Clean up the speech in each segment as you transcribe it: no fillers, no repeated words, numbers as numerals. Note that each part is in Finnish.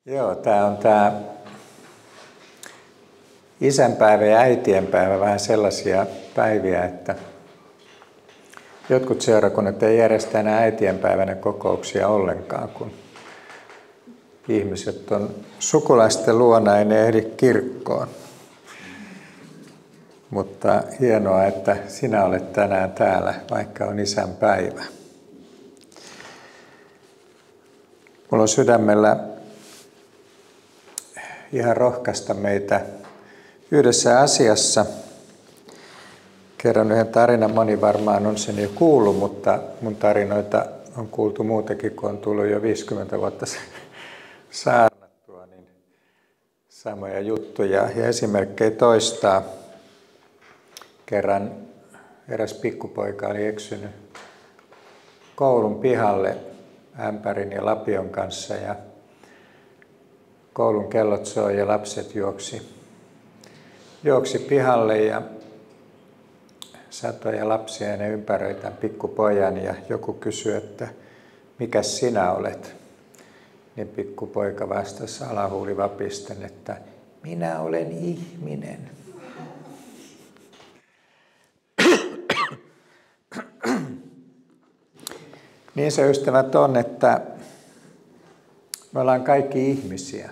Joo, tämä on tämä isänpäivä ja äitienpäivä vähän sellaisia päiviä, että jotkut seurakunnat ei järjestä enää äitienpäivänä kokouksia ollenkaan, kun ihmiset on sukulaisten luona, ei ne ehdi kirkkoon. Mutta hienoa, että sinä olet tänään täällä, vaikka on isänpäivä. Mulla on sydämellä ihan rohkaista meitä yhdessä asiassa. Kerron yhden tarinan, moni varmaan on sen jo kuullut, mutta mun tarinoita on kuultu muutakin, kun on tullut jo 50 vuotta saarnattua, niin samoja juttuja ja esimerkkejä toistaa. Kerran eräs pikkupoika oli eksynyt koulun pihalle ämpärin ja lapion kanssa ja koulun kellot soi ja lapset juoksi pihalle ja satoja lapsia ja ne ympäröi tämän pikkupojan ja joku kysyi, että mikäs sinä olet? Niin pikkupoika vastasi alahuuli vapisten, että minä olen ihminen. Niin se ystävät on, että me ollaan kaikki ihmisiä.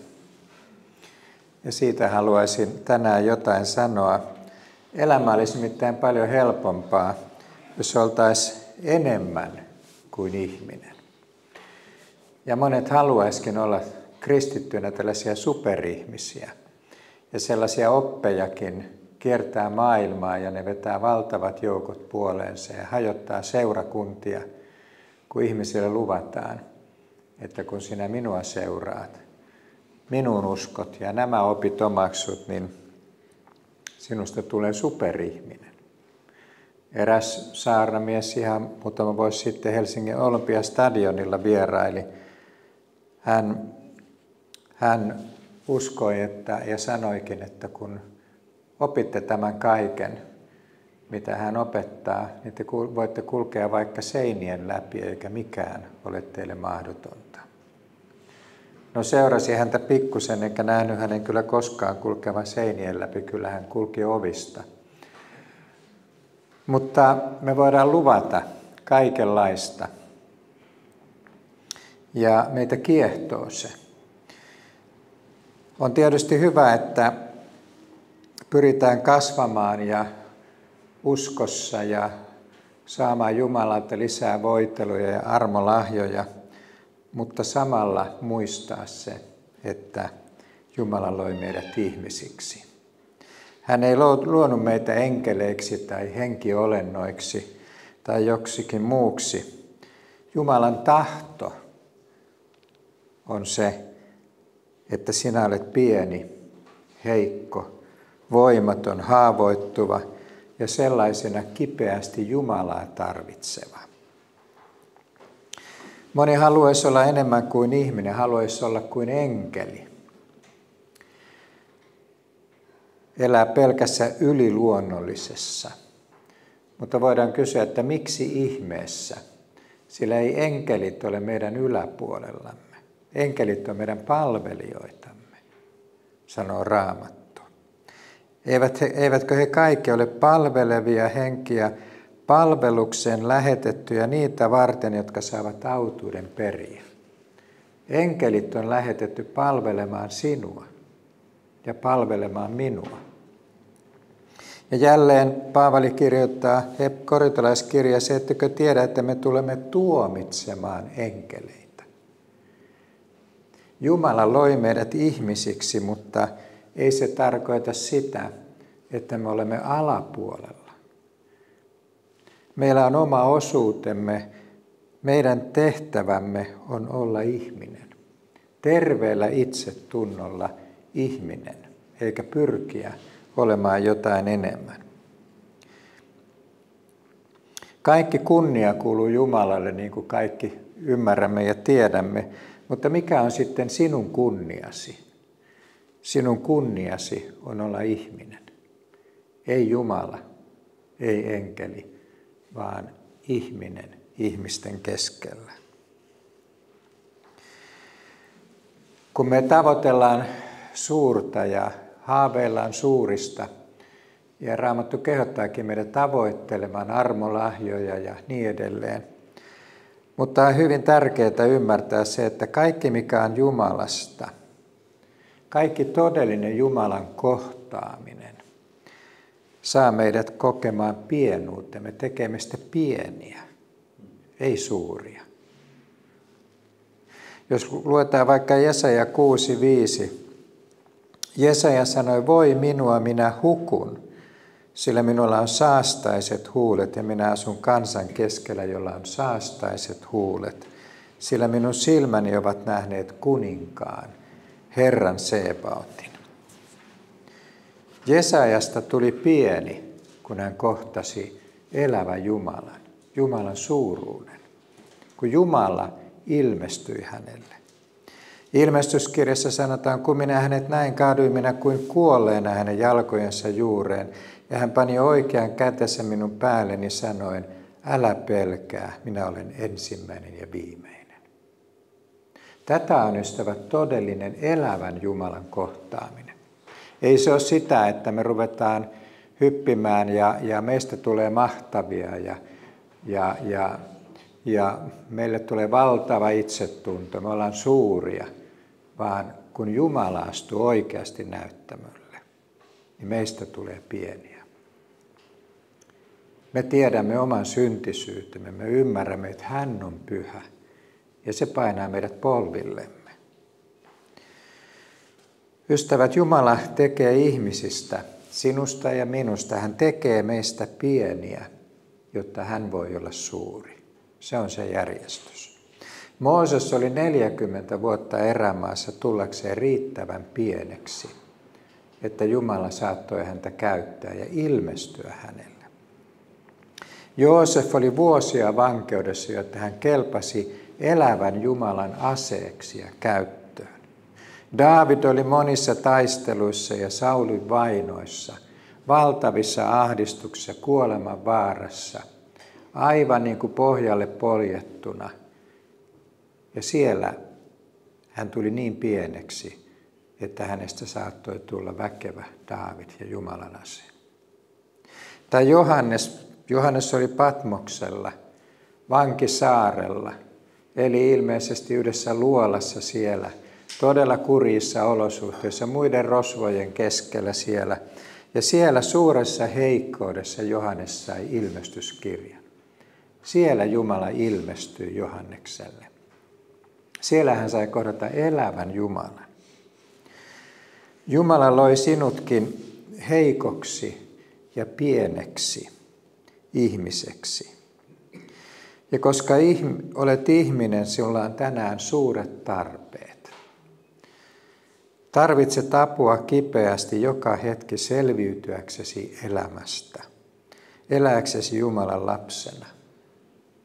Ja siitä haluaisin tänään jotain sanoa. Elämä olisi nimittäin paljon helpompaa, jos oltaisiin enemmän kuin ihminen. Ja monet haluaisikin olla kristittyinä tällaisia superihmisiä. Ja sellaisia oppejakin kiertää maailmaa ja ne vetää valtavat joukot puoleensa ja hajottaa seurakuntia, kun ihmisille luvataan, että kun sinä minua seuraat, minun uskot ja nämä opit omaksut, niin sinusta tulee superihminen. Eräs saarnamies ihan muutama vuosi sitten Helsingin Olympiastadionilla vieraili. Hän uskoi ja sanoikin, että kun opitte tämän kaiken, mitä hän opettaa, niin te voitte kulkea vaikka seinien läpi, eikä mikään ole teille mahdotonta. No seurasi häntä pikkusen, enkä nähnyt hänen kyllä koskaan kulkevan seinien läpi, kyllä hän kulki ovista. Mutta me voidaan luvata kaikenlaista. Ja meitä kiehtoo se. On tietysti hyvä, että pyritään kasvamaan ja uskossa ja saamaan Jumalalta lisää voiteluja ja armolahjoja, mutta samalla muistaa se, että Jumala loi meidät ihmisiksi. Hän ei luonut meitä enkeleiksi tai henkiolennoiksi tai joksikin muuksi. Jumalan tahto on se, että sinä olet pieni, heikko, voimaton, haavoittuva ja sellaisena kipeästi Jumalaa tarvitseva. Moni haluaisi olla enemmän kuin ihminen, haluaisi olla kuin enkeli. Elää pelkässä yliluonnollisessa. Mutta voidaan kysyä, että miksi ihmeessä? Sillä ei enkelit ole meidän yläpuolellamme. Enkelit on meidän palvelijoitamme, sanoo Raamattu. Eivätkö he kaikki ole palvelevia henkiä, palvelukseen lähetettyjä niitä varten, jotka saavat autuuden periä. Enkelit on lähetetty palvelemaan sinua ja palvelemaan minua. Ja jälleen Paavali kirjoittaa korintolaiskirjassa, ettekö tiedä, että me tulemme tuomitsemaan enkeleitä. Jumala loi meidät ihmisiksi, mutta ei se tarkoita sitä, että me olemme alapuolella. Meillä on oma osuutemme, meidän tehtävämme on olla ihminen. Terveellä itsetunnolla ihminen, eikä pyrkiä olemaan jotain enemmän. Kaikki kunnia kuuluu Jumalalle, niin kuin kaikki ymmärrämme ja tiedämme, mutta mikä on sitten sinun kunniasi? Sinun kunniasi on olla ihminen. Ei Jumala, ei enkeli, vaan ihminen ihmisten keskellä. Kun me tavoitellaan suurta ja haaveillaan suurista, ja Raamattu kehottaakin meidät tavoittelemaan armolahjoja ja niin edelleen. Mutta on hyvin tärkeää ymmärtää se, että kaikki mikä on Jumalasta, kaikki todellinen Jumalan kohtaaminen, saa meidät kokemaan pienuutemme, tekee meistä pieniä, ei suuria. Jos luetaan vaikka Jesaja 6:5, Jesaja sanoi, voi minua, minä hukun, sillä minulla on saastaiset huulet ja minä asun kansan keskellä, jolla on saastaiset huulet, sillä minun silmäni ovat nähneet kuninkaan, Herran Sebaotin. Jesajasta tuli pieni, kun hän kohtasi elävän Jumalan, Jumalan suuruuden, kun Jumala ilmestyi hänelle. Ilmestyskirjassa sanotaan, kun minä hänet näin, kaaduin minä kuin kuolleena hänen jalkojensa juureen, ja hän pani oikean kätensä minun päälleni sanoen, älä pelkää, minä olen ensimmäinen ja viimeinen. Tätä on, ystävät, todellinen elävän Jumalan kohtaaminen. Ei se ole sitä, että me ruvetaan hyppimään ja meistä tulee mahtavia ja meille tulee valtava itsetunto, me ollaan suuria, vaan kun Jumala astuu oikeasti näyttämölle, niin meistä tulee pieniä. Me tiedämme oman syntisyytemme, me ymmärrämme, että hän on pyhä ja se painaa meidät polvillemme. Ystävät, Jumala tekee ihmisistä, sinusta ja minusta, hän tekee meistä pieniä, jotta hän voi olla suuri. Se on se järjestys. Mooses oli 40 vuotta erämaassa tullakseen riittävän pieneksi, että Jumala saattoi häntä käyttää ja ilmestyä hänelle. Joosef oli vuosia vankeudessa, jotta hän kelpasi elävän Jumalan aseeksi ja käyttöön. Daavid oli monissa taisteluissa ja Saulin vainoissa, valtavissa ahdistuksissa, kuoleman vaarassa, aivan niin kuin pohjalle poljettuna. Ja siellä hän tuli niin pieneksi, että hänestä saattoi tulla väkevä Daavid ja Jumalan ase. Tai Johannes oli Patmoksella, vankisaarella, eli ilmeisesti yhdessä luolassa siellä, todella kurjissa olosuhteissa, muiden rosvojen keskellä siellä. Ja siellä suuressa heikkoudessa Johannes sai ilmestyskirjan. Siellä Jumala ilmestyi Johannekselle. Siellä hän sai kohdata elävän Jumalan. Jumala loi sinutkin heikoksi ja pieneksi ihmiseksi. Ja koska olet ihminen, sinulla on tänään suuret tarpeet. Tarvitset apua kipeästi joka hetki selviytyäksesi elämästä, elääksesi Jumalan lapsena.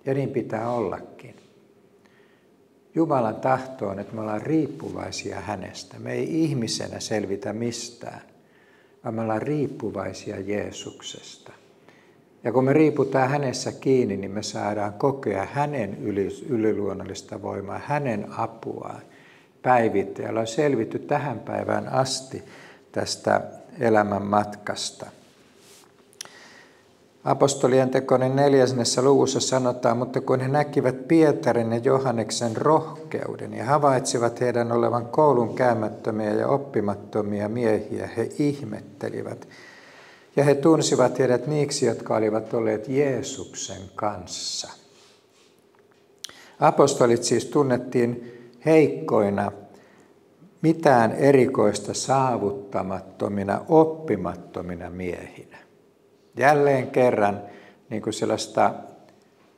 Ja niin pitää ollakin. Jumalan tahto on, että me ollaan riippuvaisia hänestä. Me ei ihmisenä selvitä mistään, vaan me ollaan riippuvaisia Jeesuksesta. Ja kun me riiputaan hänessä kiinni, niin me saadaan kokea hänen yliluonnollista voimaa, hänen apuaan päivittäin. Ollaan selvitty tähän päivään asti tästä elämän matkasta. Apostolien tekojen 4. luvussa sanotaan, mutta kun he näkivät Pietarin ja Johanneksen rohkeuden ja havaitsivat heidän olevan koulun käymättömiä ja oppimattomia miehiä, he ihmettelivät. Ja he tunsivat heidät niiksi, jotka olivat olleet Jeesuksen kanssa. Apostolit siis tunnettiin heikkoina, mitään erikoista saavuttamattomina, oppimattomina miehinä. Jälleen kerran niin kuin sellaista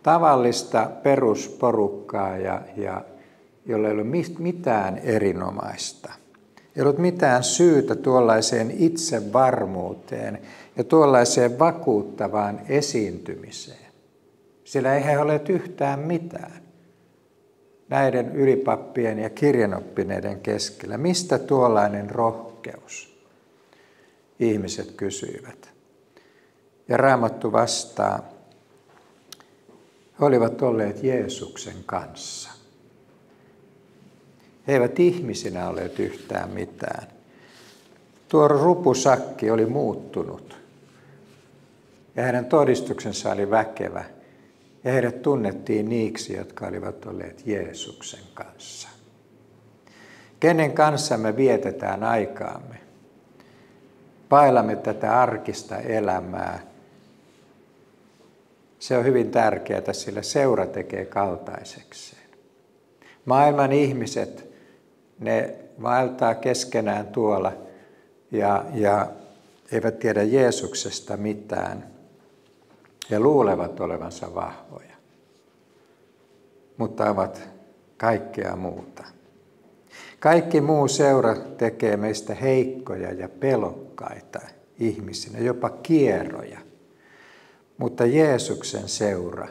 tavallista perusporukkaa, jolla ei ollut mitään erinomaista. Ei ollut mitään syytä tuollaiseen itsevarmuuteen ja tuollaiseen vakuuttavaan esiintymiseen. Sillä ei he ole yhtään mitään näiden ylipappien ja kirjanoppineiden keskellä. Mistä tuollainen rohkeus? Ihmiset kysyivät. Ja Raamattu vastaa, he olivat olleet Jeesuksen kanssa. He eivät ihmisinä olleet yhtään mitään. Tuo rupusakki oli muuttunut ja heidän todistuksensa oli väkevä ja heidät tunnettiin niiksi, jotka olivat olleet Jeesuksen kanssa. Kenen kanssa me vietetään aikaamme? Pailamme tätä arkista elämää. Se on hyvin tärkeää, sillä seura tekee kaltaisekseen. Maailman ihmiset, ne vaeltaa keskenään tuolla ja eivät tiedä Jeesuksesta mitään ja luulevat olevansa vahvoja, mutta ovat kaikkea muuta. Kaikki muu seura tekee meistä heikkoja ja pelokkaita ihmisinä, jopa kieroja. Mutta Jeesuksen seura,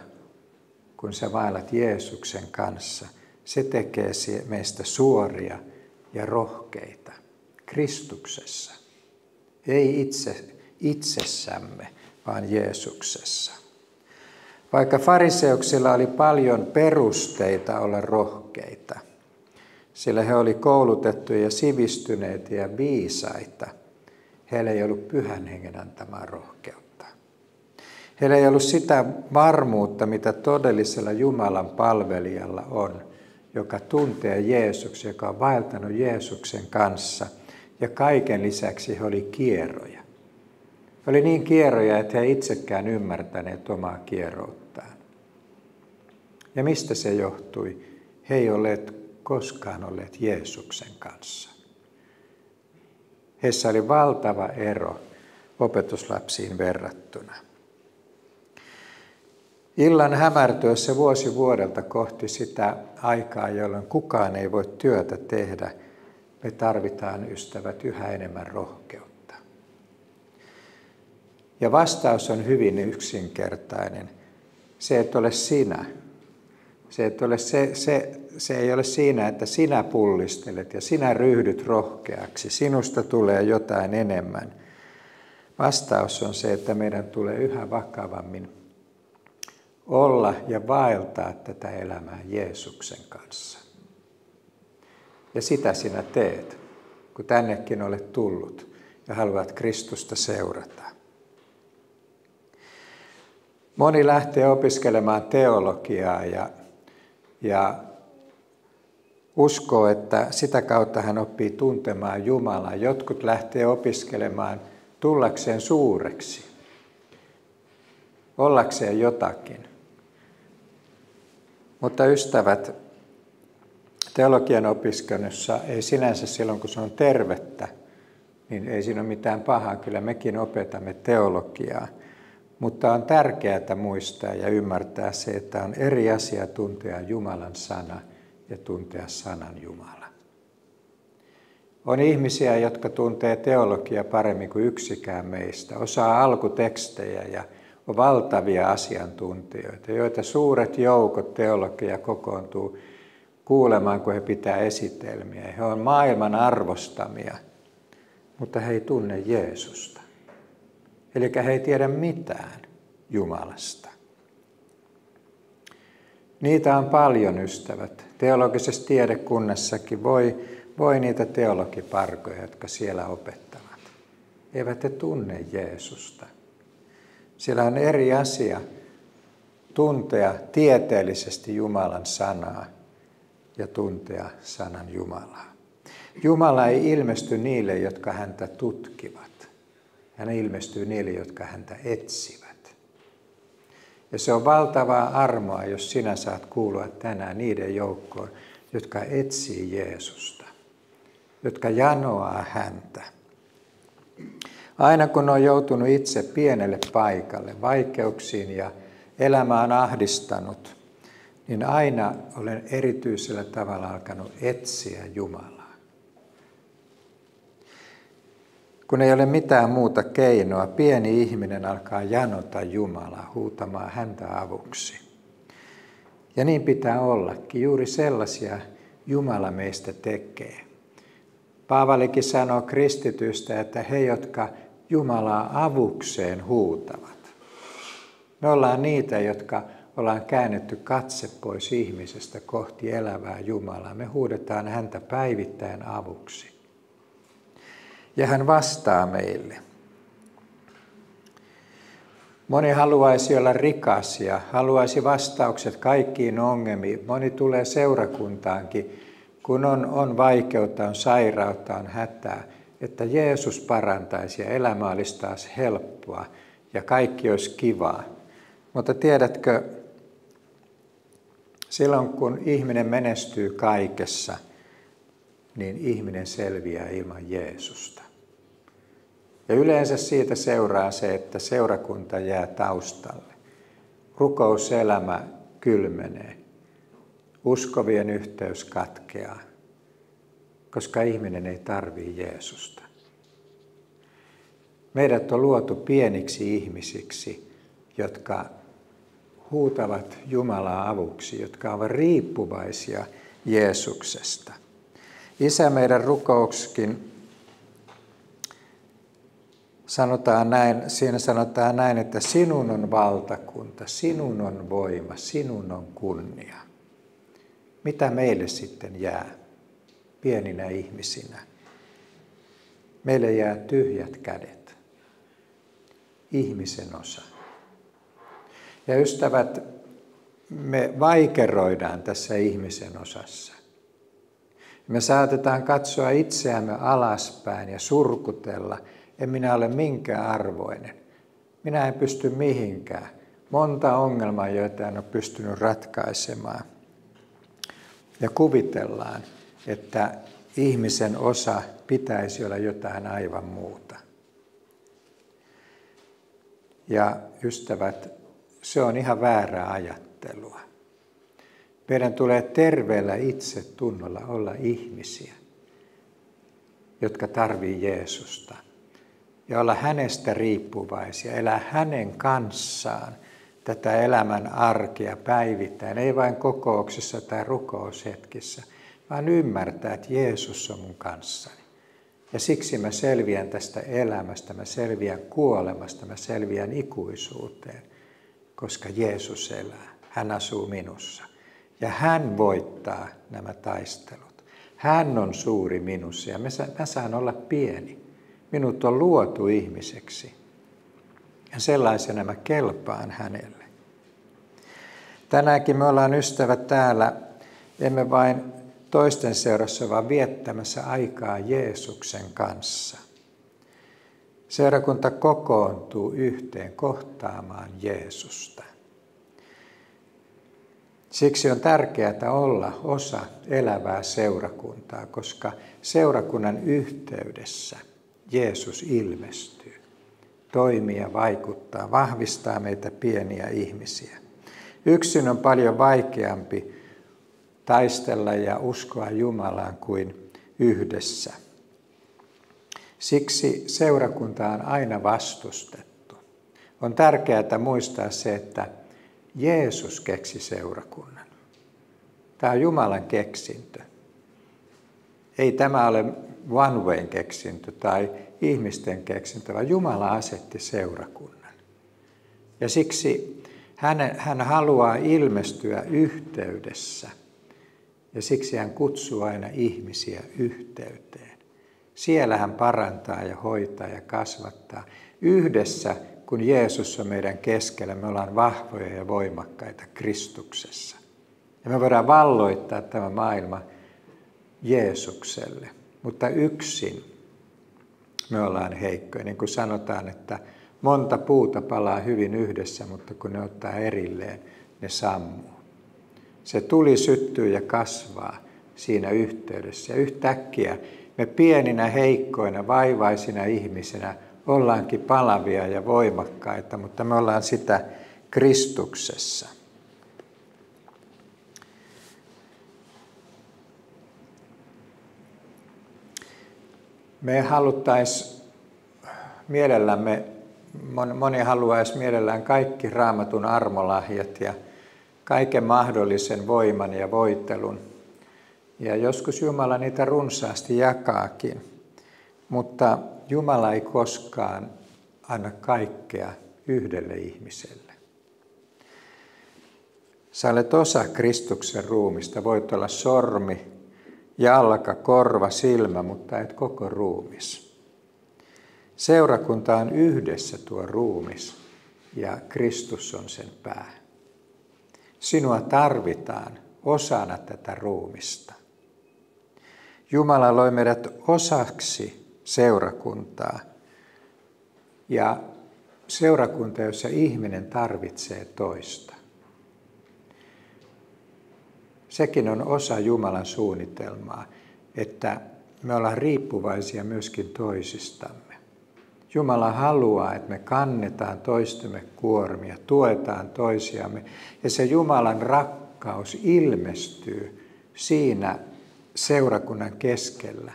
kun sä vaellat Jeesuksen kanssa, se tekee meistä suoria ja rohkeita Kristuksessa. Ei itsessämme, vaan Jeesuksessa. Vaikka fariseuksilla oli paljon perusteita olla rohkeita, sillä he olivat koulutettuja ja sivistyneitä ja viisaita, heillä ei ollut Pyhän Hengen antamaa rohkeutta. Heillä ei ollut sitä varmuutta, mitä todellisella Jumalan palvelijalla on, joka tuntee Jeesuksen, joka on vaeltanut Jeesuksen kanssa. Ja kaiken lisäksi he olivat kieroja. He olivat niin kieroja, että he ei itsekään ymmärtäneet omaa kierouttaan. Ja mistä se johtui? He ei olleet koskaan olleet Jeesuksen kanssa. Heissä oli valtava ero opetuslapsiin verrattuna. Illan hämärtyessä vuosi vuodelta kohti sitä aikaa, jolloin kukaan ei voi työtä tehdä, me tarvitaan, ystävät, yhä enemmän rohkeutta. Ja vastaus on hyvin yksinkertainen. Se et ole sinä. Se ei ole siinä, että sinä pullistelet ja sinä ryhdyt rohkeaksi. Sinusta tulee jotain enemmän. Vastaus on se, että meidän tulee yhä vakavammin olla ja vaeltaa tätä elämää Jeesuksen kanssa. Ja sitä sinä teet, kun tännekin olet tullut ja haluat Kristusta seurata. Moni lähtee opiskelemaan teologiaa ja uskoo, että sitä kautta hän oppii tuntemaan Jumalaa. Jotkut lähtee opiskelemaan tullakseen suureksi, ollakseen jotakin. Mutta ystävät, teologian opiskelussa ei sinänsä silloin, kun se on tervettä, niin ei siinä ole mitään pahaa. Kyllä mekin opetamme teologiaa. Mutta on tärkeää muistaa ja ymmärtää se, että on eri asia tuntea Jumalan sana ja tuntea sanan Jumala. On ihmisiä, jotka tuntee teologiaa paremmin kuin yksikään meistä, osaa alkutekstejä ja on valtavia asiantuntijoita, joita suuret joukot teologia kokoontuu kuulemaan, kun he pitää esitelmiä. He on maailman arvostamia, mutta he ei tunne Jeesusta. Eli he ei tiedä mitään Jumalasta. Niitä on paljon, ystävät. Teologisessa tiedekunnassakin voi niitä teologiparkoja, jotka siellä opettavat. Eivät he tunne Jeesusta. Siellä on eri asia tuntea tieteellisesti Jumalan sanaa ja tuntea sanan Jumalaa. Jumala ei ilmesty niille, jotka häntä tutkivat. Hän ilmestyy niille, jotka häntä etsivät. Ja se on valtavaa armoa, jos sinä saat kuulua tänään niiden joukkoon, jotka etsii Jeesusta, jotka janoaa häntä. Aina kun on joutunut itse pienelle paikalle, vaikeuksiin ja elämä on ahdistanut, niin aina olen erityisellä tavalla alkanut etsiä Jumalaa. Kun ei ole mitään muuta keinoa, pieni ihminen alkaa janota Jumalaa, huutamaan häntä avuksi. Ja niin pitää ollakin. Juuri sellaisia Jumala meistä tekee. Paavalikin sanoo kristitystä, että he, jotka Jumalaa avukseen huutavat. Me ollaan niitä, jotka ollaan käännetty katse pois ihmisestä kohti elävää Jumalaa. Me huudetaan häntä päivittäin avuksi. Ja hän vastaa meille. Moni haluaisi olla rikas ja haluaisi vastaukset kaikkiin ongelmiin. Moni tulee seurakuntaankin, kun on vaikeutta, on sairautta, on hätää, että Jeesus parantaisi ja elämä olisi taas helppoa ja kaikki olisi kivaa. Mutta tiedätkö, silloin kun ihminen menestyy kaikessa, niin ihminen selviää ilman Jeesusta. Ja yleensä siitä seuraa se, että seurakunta jää taustalle. Rukouselämä kylmenee. Uskovien yhteys katkeaa, koska ihminen ei tarvitse Jeesusta. Meidät on luotu pieniksi ihmisiksi, jotka huutavat Jumalaa avuksi, jotka ovat riippuvaisia Jeesuksesta. Isä, meidän rukoukskin siinä sanotaan näin, että sinun on valtakunta, sinun on voima, sinun on kunnia. Mitä meille sitten jää pieninä ihmisinä? Meille jää tyhjät kädet, ihmisen osa. Ja ystävät, me vaikeroidaan tässä ihmisen osassa. Me saatetaan katsoa itseämme alaspäin ja surkutella, en minä ole minkään arvoinen. Minä en pysty mihinkään. Monta ongelmaa, joita en ole pystynyt ratkaisemaan. Ja kuvitellaan, että ihmisen osa pitäisi olla jotain aivan muuta. Ja ystävät, se on ihan väärää ajattelua. Meidän tulee terveellä itsetunnolla olla ihmisiä, jotka tarvitsee Jeesusta. Ja olla hänestä riippuvaisia, elää hänen kanssaan tätä elämän arkea päivittäin. Ei vain kokouksissa tai rukoushetkissä, vaan ymmärtää, että Jeesus on mun kanssani. Ja siksi mä selviän tästä elämästä, mä selviän kuolemasta, mä selviän ikuisuuteen, koska Jeesus elää. Hän asuu minussa. Ja hän voittaa nämä taistelut. Hän on suuri minussa ja mä saan olla pieni. Minut on luotu ihmiseksi. Ja sellaisena mä kelpaan hänelle. Tänäänkin me ollaan ystävät täällä, emme vain toisten seurassa, vaan viettämässä aikaa Jeesuksen kanssa. Seurakunta kokoontuu yhteen kohtaamaan Jeesusta. Siksi on tärkeää olla osa elävää seurakuntaa, koska seurakunnan yhteydessä Jeesus ilmestyy, toimii ja vaikuttaa, vahvistaa meitä pieniä ihmisiä. Yksin on paljon vaikeampi taistella ja uskoa Jumalaan kuin yhdessä. Siksi seurakunta on aina vastustettu. On tärkeää muistaa se, että Jeesus keksi seurakunnan. Tämä on Jumalan keksintö. Ei tämä ole one wayn keksintö tai ihmisten keksintö, vaan Jumala asetti seurakunnan. Ja siksi hän haluaa ilmestyä yhteydessä. Ja siksi hän kutsuu aina ihmisiä yhteyteen. Siellä hän parantaa ja hoitaa ja kasvattaa. Yhdessä, kun Jeesus on meidän keskellä, me ollaan vahvoja ja voimakkaita Kristuksessa. Ja me voidaan valloittaa tämä maailma Jeesukselle. Mutta yksin me ollaan heikkoja. Niin kuin sanotaan, että monta puuta palaa hyvin yhdessä, mutta kun ne ottaa erilleen, ne sammuu. Se tuli syttyy ja kasvaa siinä yhteydessä. Ja yhtäkkiä me pieninä, heikkoina, vaivaisina ihmisinä ollaankin palavia ja voimakkaita, mutta me ollaan sitä Kristuksessa. Me haluttaisiin mielellämme, moni haluaisi mielellään kaikki Raamatun armolahjat ja kaiken mahdollisen voiman ja voitelun. Ja joskus Jumala niitä runsaasti jakaakin, mutta Jumala ei koskaan anna kaikkea yhdelle ihmiselle. Sä olet osa Kristuksen ruumista. Voit olla sormi, jalka, korva, silmä, mutta et koko ruumis. Seurakunta on yhdessä tuo ruumis ja Kristus on sen pää. Sinua tarvitaan osana tätä ruumista. Jumala loi meidät osaksi seurakuntaa ja seurakunta, jossa ihminen tarvitsee toista. Sekin on osa Jumalan suunnitelmaa, että me ollaan riippuvaisia myöskin toisistamme. Jumala haluaa, että me kannetaan toistemme kuormia, tuetaan toisiamme ja se Jumalan rakkaus ilmestyy siinä seurakunnan keskellä.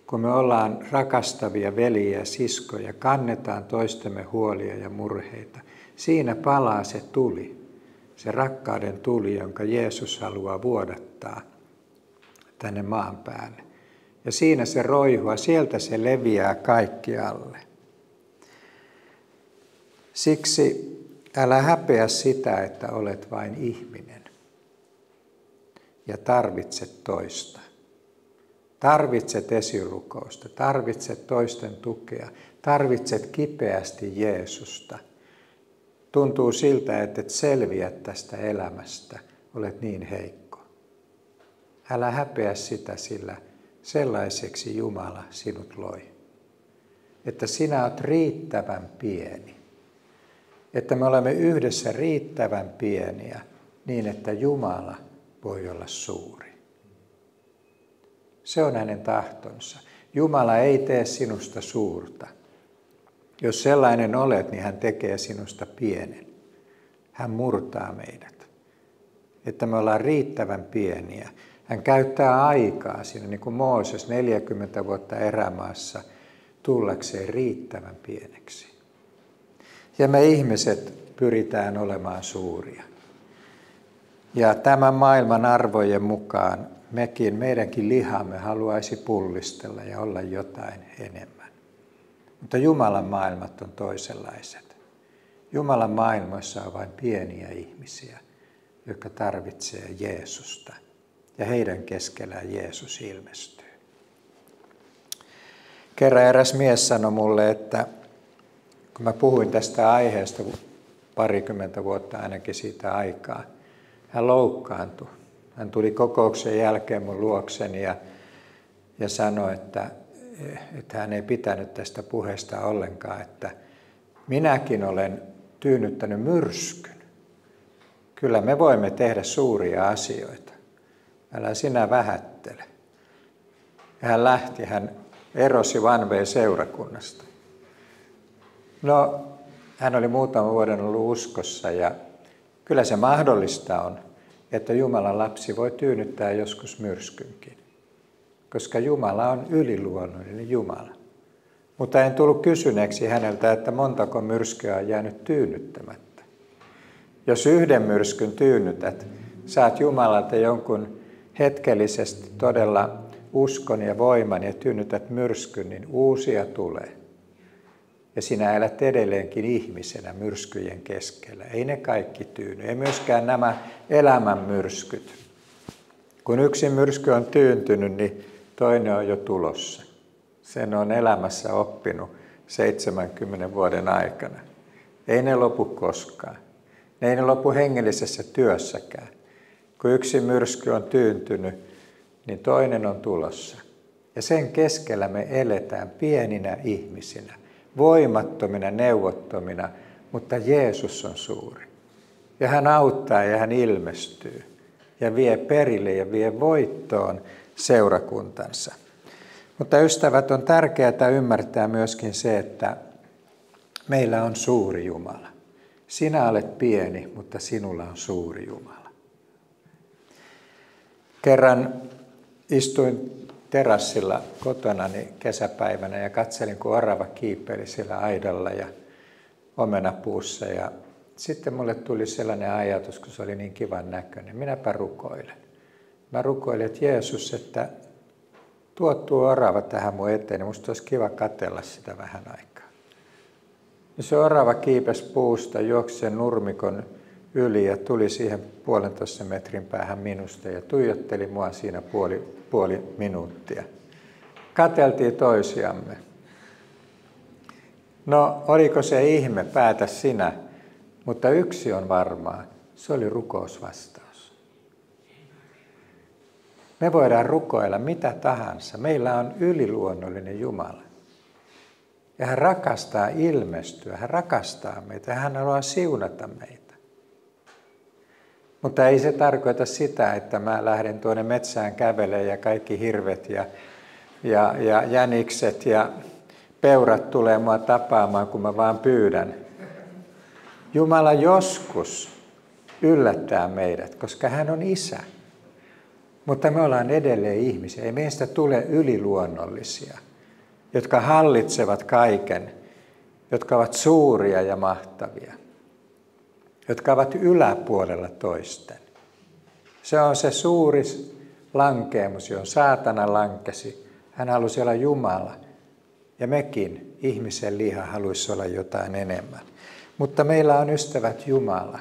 Kun me ollaan rakastavia veljiä ja siskoja, kannetaan toistemme huolia ja murheita, siinä palaa se tuli. Se rakkauden tuli, jonka Jeesus haluaa vuodattaa tänne maan päälle. Ja siinä se roihua, sieltä se leviää kaikkialle. Siksi älä häpeä sitä, että olet vain ihminen ja tarvitset toista. Tarvitset esirukousta, tarvitset toisten tukea, tarvitset kipeästi Jeesusta. Tuntuu siltä, että et selviä tästä elämästä, olet niin heikko. Älä häpeä sitä, sillä sellaiseksi Jumala sinut loi. Että sinä olet riittävän pieni. Että me olemme yhdessä riittävän pieniä niin, että Jumala voi olla suuri. Se on hänen tahtonsa. Jumala ei tee sinusta suurta. Jos sellainen olet, niin hän tekee sinusta pienen. Hän murtaa meidät, että me ollaan riittävän pieniä. Hän käyttää aikaa siinä, niin kuin Mooses 40 vuotta erämaassa, tullakseen riittävän pieneksi. Ja me ihmiset pyritään olemaan suuria. Ja tämän maailman arvojen mukaan meidänkin lihamme haluaisi pullistella ja olla jotain enemmän. Mutta Jumalan maailmat on toisenlaiset. Jumalan maailmassa on vain pieniä ihmisiä, jotka tarvitsee Jeesusta. Ja heidän keskellään Jeesus ilmestyy. Kerran eräs mies sanoi mulle, että kun mä puhuin tästä aiheesta parikymmentä vuotta ainakin siitä aikaa, hän loukkaantui. Hän tuli kokouksen jälkeen mun luokseni ja sanoi, että hän ei pitänyt tästä puheesta ollenkaan, että minäkin olen tyynnyttänyt myrskyn. Kyllä me voimme tehdä suuria asioita. Älä sinä vähättele. Ja hän erosi Vanveen-seurakunnasta. No, hän oli muutaman vuoden ollut uskossa ja kyllä se mahdollista on, että Jumalan lapsi voi tyynnyttää joskus myrskynkin. Koska Jumala on yliluonnollinen Jumala. Mutta en tullut kysyneeksi häneltä, että montako myrskyä on jäänyt tyynnyttämättä. Jos yhden myrskyn tyynnytät, saat Jumalalta jonkun hetkellisesti todella uskon ja voiman ja tyynnytät myrskyn, niin uusia tulee. Ja sinä elät edelleenkin ihmisenä myrskyjen keskellä. Ei ne kaikki tyyny, ei myöskään nämä elämän myrskyt. Kun yksi myrsky on tyyntynyt, niin toinen on jo tulossa. Sen on elämässä oppinut 70 vuoden aikana. Ei ne lopu koskaan. Ne ei ne lopu hengellisessä työssäkään. Kun yksi myrsky on tyyntynyt, niin toinen on tulossa. Ja sen keskellä me eletään pieninä ihmisinä, voimattomina, neuvottomina, mutta Jeesus on suuri. Ja hän auttaa ja hän ilmestyy ja vie perille ja vie voittoon seurakuntansa. Mutta ystävät, on tärkeää ymmärtää myöskin se, että meillä on suuri Jumala. Sinä olet pieni, mutta sinulla on suuri Jumala. Kerran istuin terassilla kotonani kesäpäivänä ja katselin, kun orava kiipeili siellä aidalla ja omenapuussa. Ja sitten mulle tuli sellainen ajatus, kun se oli niin kivan näköinen. Minäpä rukoilen. Mä rukoilin, että Jeesus, että tuo orava tähän mun eteen, niin musta olisi kiva katsella sitä vähän aikaa. Ja se orava kiipesi puusta, juoksi sen nurmikon yli ja tuli siihen 1,5 metrin päähän minusta ja tuijotteli mua siinä puoli minuuttia. Kateltiin toisiamme. No, oliko se ihme, päätä sinä, mutta yksi on varmaa, se oli rukousvastaus. Me voidaan rukoilla mitä tahansa. Meillä on yliluonnollinen Jumala. Ja hän rakastaa ilmestyä, hän rakastaa meitä, hän haluaa siunata meitä. Mutta ei se tarkoita sitä, että mä lähden tuonne metsään kävelemään ja kaikki hirvet ja jänikset ja peurat tulee mua tapaamaan, kun mä vaan pyydän. Jumala joskus yllättää meidät, koska hän on isä. Mutta me ollaan edelleen ihmisiä. Ei meistä tule yliluonnollisia, jotka hallitsevat kaiken, jotka ovat suuria ja mahtavia, jotka ovat yläpuolella toisten. Se on se suuri lankeemus, johon saatana lankesi. Hän halusi olla Jumala. Ja mekin, ihmisen liha, haluaisi olla jotain enemmän. Mutta meillä on ystävät Jumala,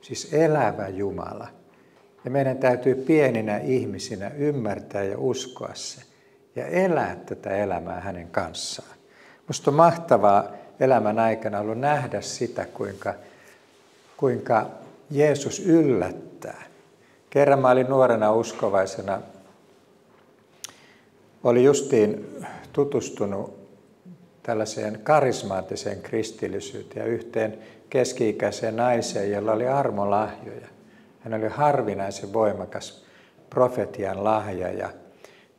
siis elävä Jumala. Ja meidän täytyy pieninä ihmisinä ymmärtää ja uskoa se ja elää tätä elämää hänen kanssaan. Minusta on mahtavaa elämän aikana ollut nähdä sitä, kuinka Jeesus yllättää. Kerran mä olin nuorena uskovaisena, oli justiin tutustunut tällaiseen karismaattiseen kristillisyyteen ja yhteen keski-ikäiseen naiseen, jolla oli armolahjoja. Hän oli harvinaisen voimakas profetian lahja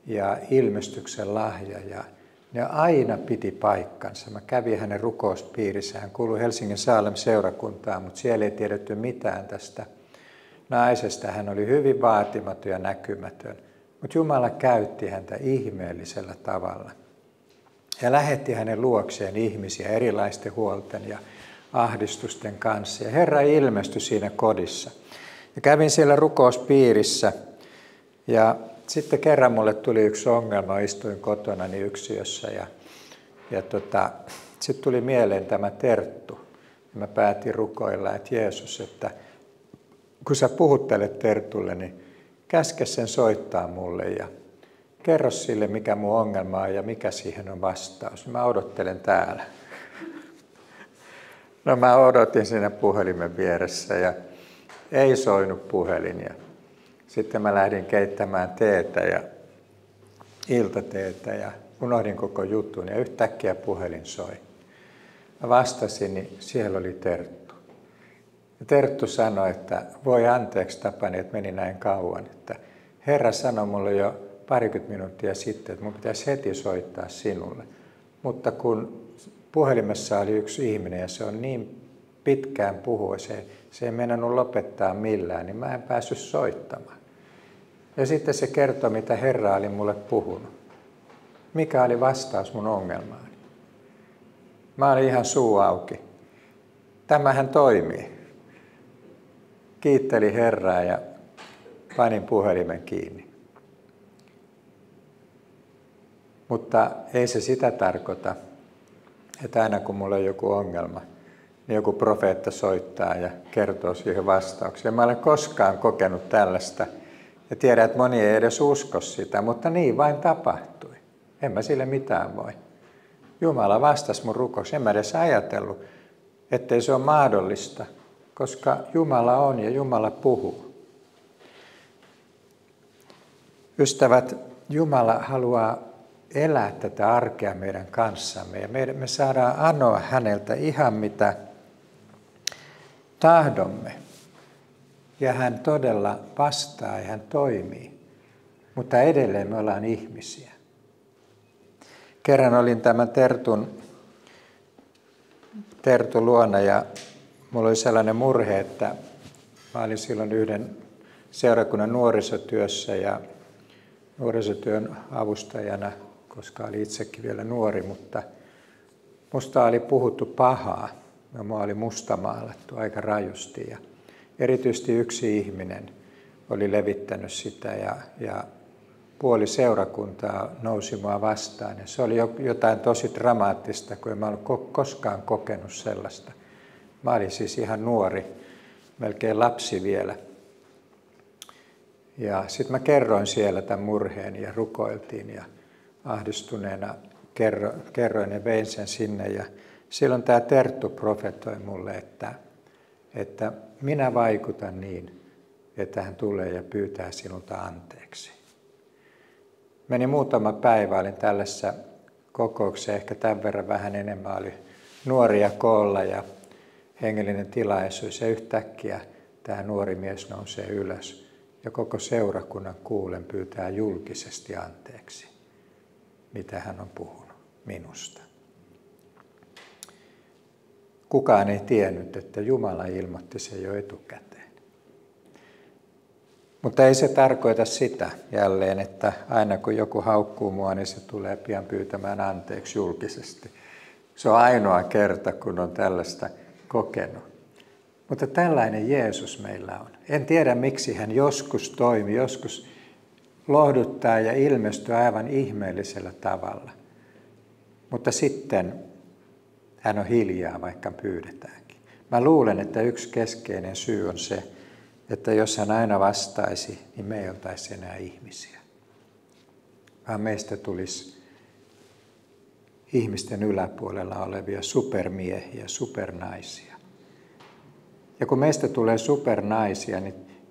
ja ilmestyksen lahja. Ja ne aina piti paikkansa. Mä kävin hänen rukouspiirissä. Hän kuului Helsingin Saalem-seurakuntaan, mutta siellä ei tiedetty mitään tästä naisesta. Hän oli hyvin vaatimaton ja näkymätön. Mutta Jumala käytti häntä ihmeellisellä tavalla. Ja lähetti hänen luokseen ihmisiä erilaisten huolten ja ahdistusten kanssa. Ja Herra ilmestyi siinä kodissa. Ja kävin siellä rukouspiirissä ja sitten kerran mulle tuli yksi ongelma. Istuin kotonani yksiössä ja sitten tuli mieleen tämä Terttu. Ja mä päätin rukoilla, että Jeesus, että kun sä puhuttelet Tertulle, niin käske sen soittaa mulle ja kerro sille, mikä mun ongelma on ja mikä siihen on vastaus. Mä odottelen täällä. No mä odotin siinä puhelimen vieressä ja ei soinut puhelin. Ja sitten mä lähdin keittämään teetä ja iltateetä ja unohdin koko jutun ja yhtäkkiä puhelin soi. Mä vastasin, niin siellä oli Terttu. Ja Terttu sanoi, että voi anteeksi Tapani, että meni näin kauan. Että Herra sanoi mulle jo 20 minuuttia sitten, että mun pitäisi heti soittaa sinulle. Mutta kun puhelimessa oli yksi ihminen ja se on niin pitkään puhua, se ei meinannut lopettaa millään, niin mä en päässyt soittamaan. Ja sitten se kertoi, mitä Herra oli mulle puhunut. Mikä oli vastaus mun ongelmaani. Mä olin ihan suu auki. Tämähän toimii. Kiittelin Herraa ja panin puhelimen kiinni. Mutta ei se sitä tarkoita, että aina kun mulla on joku ongelma, niin joku profeetta soittaa ja kertoo siihen vastauksia. Mä olen koskaan kokenut tällaista ja tiedän, että moni ei edes usko sitä, mutta niin vain tapahtui. En mä sille mitään voi. Jumala vastasi mun rukoukseen. En mä edes ajatellut, ettei se ole mahdollista, koska Jumala on ja Jumala puhuu. Ystävät, Jumala haluaa elää tätä arkea meidän kanssamme ja me saadaan anoa häneltä ihan mitä tahdomme. Ja hän todella vastaa ja hän toimii, mutta edelleen me ollaan ihmisiä. Kerran olin tämän Tertun luona ja mulla oli sellainen murhe, että mä olin silloin yhden seurakunnan nuorisotyössä ja nuorisotyön avustajana, koska oli itsekin vielä nuori, mutta musta oli puhuttu pahaa. Mua oli mustamaalattu aika rajusti ja erityisesti yksi ihminen oli levittänyt sitä ja puoli seurakuntaa nousi mua vastaan. Ja se oli jotain tosi dramaattista, kun en mä ollut koskaan kokenut sellaista. Mä olin siis ihan melkein lapsi vielä. Ja sitten mä kerroin siellä tämän murheen ja rukoiltiin ja ahdistuneena kerroin ja vein sen sinne. Ja silloin tämä Terttu profetoi mulle, että minä vaikutan niin, että hän tulee ja pyytää sinulta anteeksi. Meni muutama päivä, olin tällaisessa kokouksessa, ehkä tämän verran vähän enemmän oli nuoria koolla ja hengellinen tilaisuus. Ja yhtäkkiä tämä nuori mies nousee ylös ja koko seurakunnan kuulen pyytää julkisesti anteeksi, mitä hän on puhunut minusta. Kukaan ei tiennyt, että Jumala ilmoitti sen jo etukäteen. Mutta ei se tarkoita sitä jälleen, että aina kun joku haukkuu mua, niin se tulee pian pyytämään anteeksi julkisesti. Se on ainoa kerta, kun on tällaista kokenut. Mutta tällainen Jeesus meillä on. En tiedä, miksi hän joskus toimi, joskus lohduttaa ja ilmestyy aivan ihmeellisellä tavalla. Mutta sitten hän on hiljaa, vaikka pyydetäänkin. Mä luulen, että yksi keskeinen syy on se, että jos hän aina vastaisi, niin me ei oltaisi enää ihmisiä. Vaan meistä tulisi ihmisten yläpuolella olevia supermiehiä, supernaisia. Ja kun meistä tulee supernaisia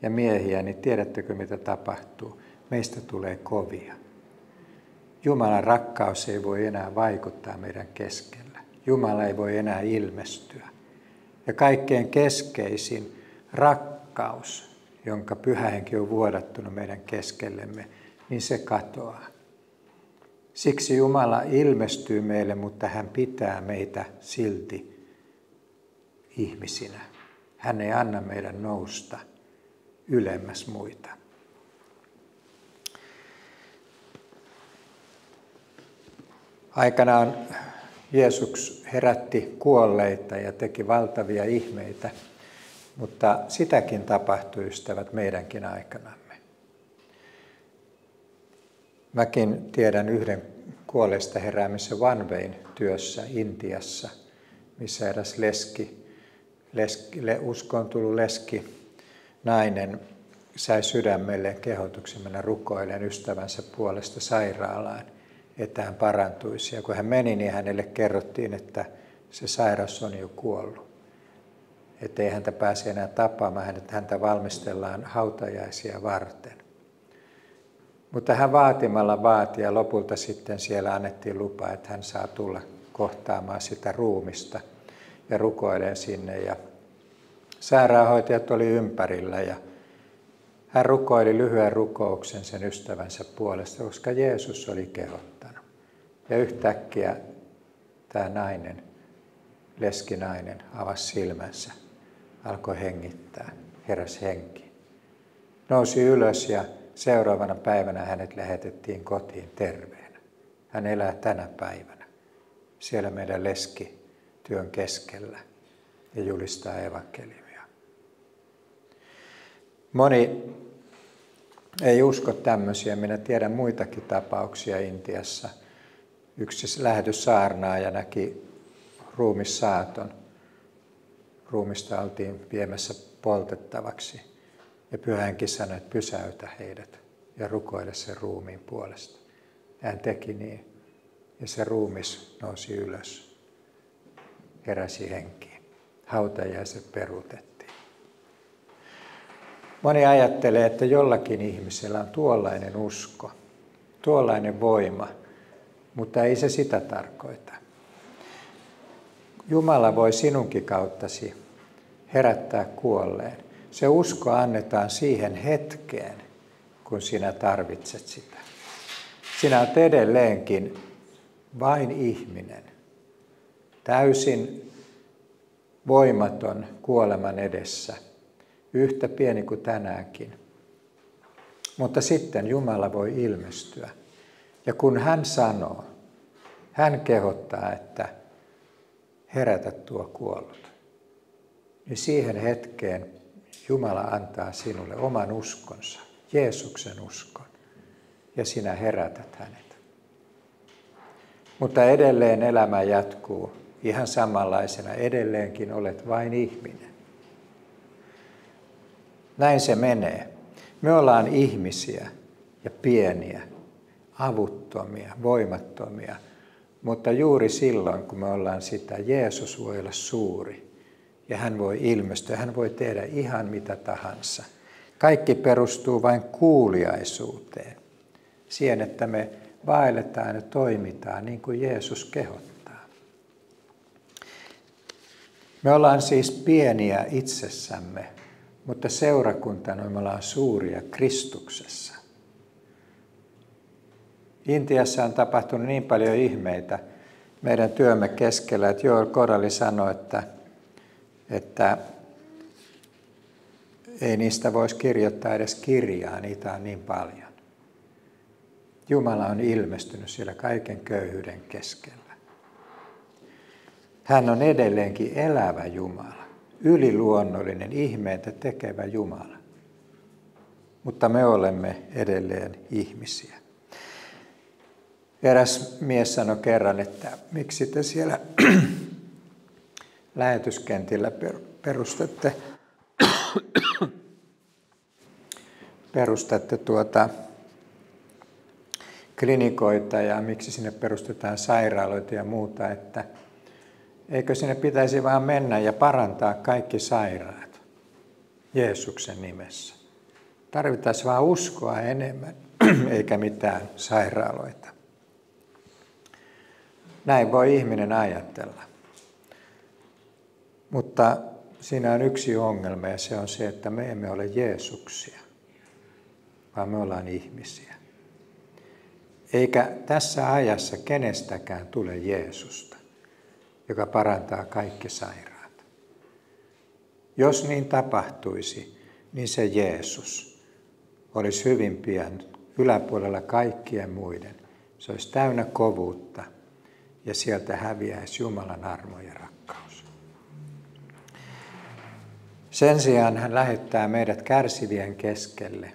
ja miehiä, niin tiedättekö mitä tapahtuu? Meistä tulee kovia. Jumalan rakkaus ei voi enää vaikuttaa meidän keskellä. Jumala ei voi enää ilmestyä. Ja kaikkein keskeisin rakkaus, jonka Pyhä Henki on vuodattunut meidän keskellemme, niin se katoaa. Siksi Jumala ilmestyy meille, mutta hän pitää meitä silti ihmisinä. Hän ei anna meidän nousta ylemmäs muita. Aikanaan Jeesus herätti kuolleita ja teki valtavia ihmeitä, mutta sitäkin tapahtui, ystävät, meidänkin aikanamme. Mäkin tiedän yhden kuolleista heräämisen Vanvein työssä Intiassa, missä eräs uskoon tullut leski nainen sai sydämelleen kehotuksen mennä rukoilemaan ystävänsä puolesta sairaalaan, että hän parantuisi. Ja kun hän meni, niin hänelle kerrottiin, että se sairas on jo kuollut. Että ei häntä pääse enää tapaamaan, että häntä valmistellaan hautajaisia varten. Mutta hän vaatimalla vaati ja lopulta sitten siellä annettiin lupa, että hän saa tulla kohtaamaan sitä ruumista ja rukoilee sinne. Ja sairaanhoitajat oli ympärillä ja hän rukoili lyhyen rukouksen sen ystävänsä puolesta, koska Jeesus oli kehottanut. Ja yhtäkkiä tämä nainen, leskinainen, avasi silmänsä, alkoi hengittää, heräsi henki. Nousi ylös ja seuraavana päivänä hänet lähetettiin kotiin terveenä. Hän elää tänä päivänä siellä meidän leskityön keskellä ja julistaa evankeliumia. Moni ei usko tämmöisiä. Minä tiedän muitakin tapauksia Intiassa. Yksi lähetyssaarnaaja näki ruumissaaton. Ruumista oltiin viemässä poltettavaksi. Ja Pyhä Henki sanoi, että pysäytä heidät ja rukoile sen ruumiin puolesta. Hän teki niin. Ja se ruumis nousi ylös. Heräsi henkiin. Hautajaiset peruutettiin. Moni ajattelee, että jollakin ihmisellä on tuollainen usko, tuollainen voima, mutta ei se sitä tarkoita. Jumala voi sinunkin kauttasi herättää kuolleen. Se usko annetaan siihen hetkeen, kun sinä tarvitset sitä. Sinä olet edelleenkin vain ihminen, täysin voimaton kuoleman edessä. Yhtä pieni kuin tänäänkin. Mutta sitten Jumala voi ilmestyä. Ja kun hän sanoo, hän kehottaa, että herätä tuo kuollut, niin siihen hetkeen Jumala antaa sinulle oman uskonsa, Jeesuksen uskon, ja sinä herätät hänet. Mutta edelleen elämä jatkuu ihan samanlaisena, edelleenkin olet vain ihminen. Näin se menee. Me ollaan ihmisiä ja pieniä, avuttomia, voimattomia, mutta juuri silloin, kun me ollaan sitä, Jeesus voi olla suuri ja hän voi ilmestyä, hän voi tehdä ihan mitä tahansa. Kaikki perustuu vain kuuliaisuuteen, siihen, että me vaelletaan ja toimitaan niin kuin Jeesus kehottaa. Me ollaan siis pieniä itsessämme, mutta seurakuntana me ollaan suuria Kristuksessa. Intiassa on tapahtunut niin paljon ihmeitä meidän työmme keskellä, että Joel Korali sanoi, että ei niistä voisi kirjoittaa edes kirjaa, niitä on niin paljon. Jumala on ilmestynyt siellä kaiken köyhyyden keskellä. Hän on edelleenkin elävä Jumala, yliluonnollinen, ihmeitä tekevä Jumala. Mutta me olemme edelleen ihmisiä. Eräs mies sanoi kerran, että miksi te siellä lähetyskentillä perustatte klinikoita ja miksi sinne perustetaan sairaaloita ja muuta, että eikö sinne pitäisi vaan mennä ja parantaa kaikki sairaat Jeesuksen nimessä. Tarvitaan vaan uskoa enemmän, eikä mitään sairaaloita. Näin voi ihminen ajatella. Mutta siinä on yksi ongelma ja se on se, että me emme ole Jeesuksia, vaan me ollaan ihmisiä. Eikä tässä ajassa kenestäkään tule Jeesusta, joka parantaa kaikki sairaat. Jos niin tapahtuisi, niin se Jeesus olisi hyvin pian yläpuolella kaikkien muiden. Se olisi täynnä kovuutta ja sieltä häviäisi Jumalan armo ja rakkaus. Sen sijaan hän lähettää meidät kärsivien keskelle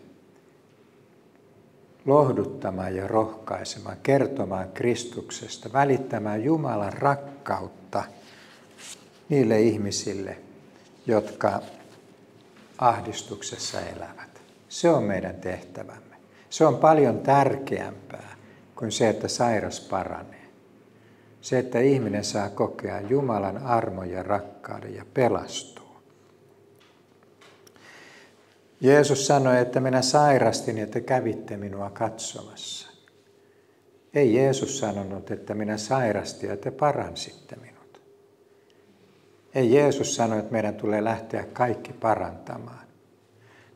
lohduttamaan ja rohkaisemaan, kertomaan Kristuksesta, välittämään Jumalan rakkautta niille ihmisille, jotka ahdistuksessa elävät. Se on meidän tehtävämme. Se on paljon tärkeämpää kuin se, että sairas paranee. Se, että ihminen saa kokea Jumalan armon ja rakkauden ja pelastuu. Jeesus sanoi, että minä sairastin ja te kävitte minua katsomassa. Ei Jeesus sanonut, että minä sairastin ja te paransitte minut. Ei Jeesus sanoi, että meidän tulee lähteä kaikki parantamaan.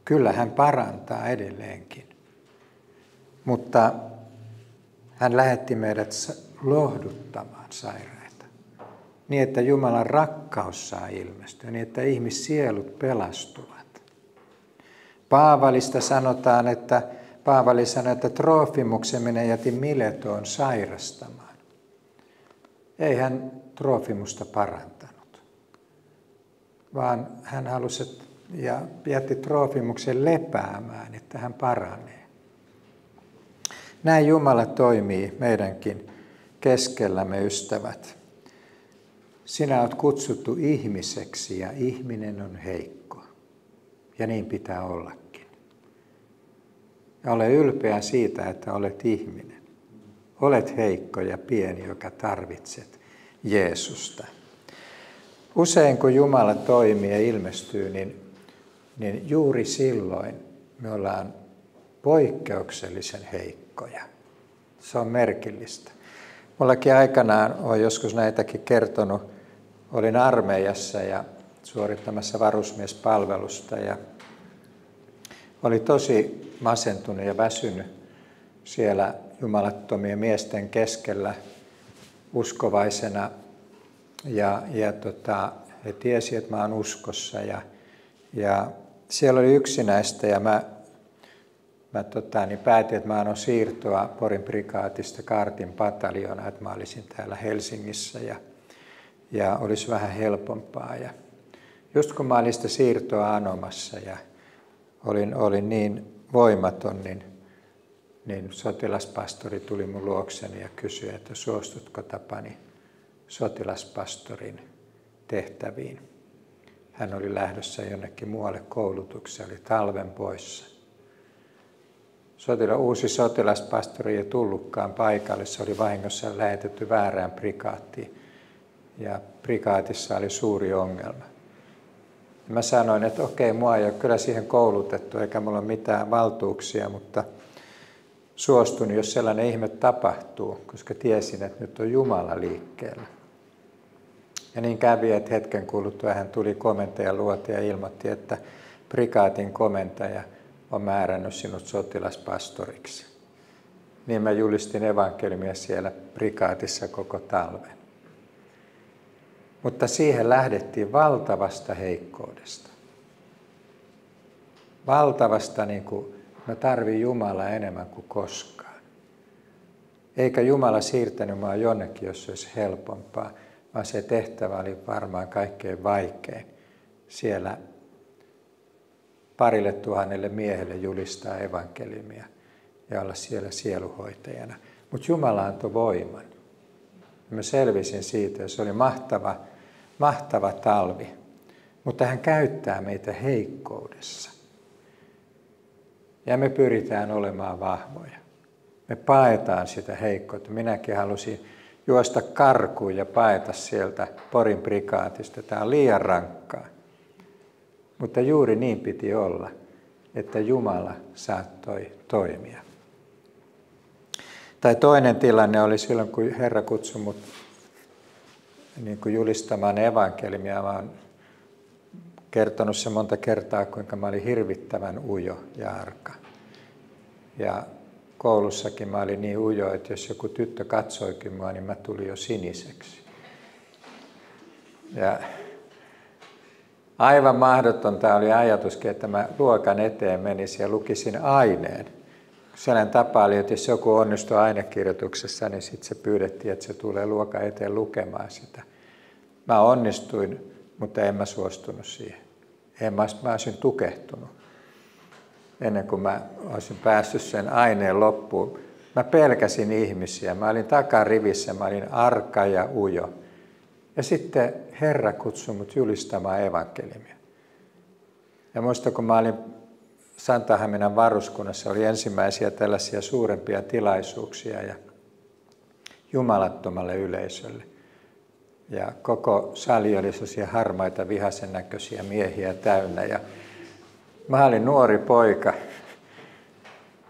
Kyllä hän parantaa edelleenkin. Mutta hän lähetti meidät lohduttamaan sairaita. Niin, että Jumalan rakkaus saa ilmestyä, niin että ihmissielut pelastuvat. Paavalista sanotaan, että Paavali sanoi, että Troofimuksen minä jätin Miletoon sairastamaan. Ei hän Troofimusta parantanut, vaan hän halusi ja jätti Troofimuksen lepäämään, että hän paranee. Näin Jumala toimii meidänkin keskellämme, ystävät. Sinä olet kutsuttu ihmiseksi ja ihminen on heikko. Ja niin pitää ollakin. Ja ole ylpeä siitä, että olet ihminen. Olet heikko ja pieni, joka tarvitset Jeesusta. Usein kun Jumala toimii ja ilmestyy, niin juuri silloin me ollaan poikkeuksellisen heikkoja. Se on merkillistä. Mullakin aikanaan olen joskus näitäkin kertonut. Olin armeijassa ja suorittamassa varusmiespalvelusta ja oli tosi masentunut ja väsynyt siellä jumalattomien miesten keskellä uskovaisena ja he tiesi, että mä oon uskossa ja siellä oli yksinäistä ja mä päätin, että mä annan siirtoa Porin prikaatista Kaartin pataljoonaan, että mä olisin täällä Helsingissä ja olisi vähän helpompaa. Ja just kun mä olin sitä siirtoa anomassa ja olin niin voimaton, niin sotilaspastori tuli mun luokseni ja kysyi, että suostutko Tapani sotilaspastorin tehtäviin. hän oli lähdössä jonnekin muualle koulutukseen, oli talven poissa. Uusi sotilaspastori ei tullutkaan paikalle, se oli vahingossa lähetetty väärään prikaattiin ja prikaatissa oli suuri ongelma. Mä sanoin, että okei, mua ei ole kyllä siihen koulutettu eikä mulla ole mitään valtuuksia, mutta suostun, jos sellainen ihme tapahtuu, koska tiesin, että nyt on Jumala liikkeellä. Ja niin kävi, että hetken kuluttua hän tuli komentajan luota ja ilmoitti, että prikaatin komentaja on määrännyt sinut sotilaspastoriksi. Niin mä julistin evankeliumia siellä prikaatissa koko talven. Mutta siihen lähdettiin valtavasta heikkoudesta. Valtavasta, niin kuin mä tarvin Jumalaa enemmän kuin koskaan. Eikä Jumala siirtänyt mua jonnekin, jos se olisi helpompaa, vaan se tehtävä oli varmaan kaikkein vaikein. Siellä 2,000 miehelle julistaa evankeliumia ja olla siellä sieluhoitajana. Mutta Jumala antoi voiman. Mä selvisin siitä, ja se oli mahtava talvi. Mutta hän käyttää meitä heikkoudessa. Ja me pyritään olemaan vahvoja. Me paetaan sitä heikkoutta. Minäkin halusin juosta karkuun ja paeta sieltä Porin prikaatista. Tämä on liian rankkaa. Mutta juuri niin piti olla, että Jumala saattoi toimia. Tai toinen tilanne oli silloin, kun Herra kutsui mut niin kuin julistamaan evankeliumia. Mä olen kertonut se monta kertaa, kuinka mä olin hirvittävän ujo ja arka. Ja koulussakin mä olin niin ujo, että jos joku tyttö katsoikin mua, niin mä tulin jo siniseksi. Ja aivan mahdotonta oli ajatuskin, että mä luokan eteen menisin ja lukisin aineen. Sellainen tapa oli, että jos joku onnistui ainekirjoituksessa, niin sitten se pyydettiin, että se tulee luokan eteen lukemaan sitä. Mä onnistuin, mutta en mä suostunut siihen. Mä olisin tukehtunut ennen kuin mä olisin päässyt sen aineen loppuun. Mä pelkäsin ihmisiä, mä olin takarivissä, mä olin arka ja ujo. Ja sitten Herra kutsui mut julistamaan evankeliumia. Ja muistan, kun mä olin Santahaminan varuskunnassa, oli ensimmäisiä tällaisia suurempia tilaisuuksia ja jumalattomalle yleisölle. Ja koko sali oli sellaisia harmaita vihaisen näköisiä miehiä täynnä. Ja mä olin nuori poika.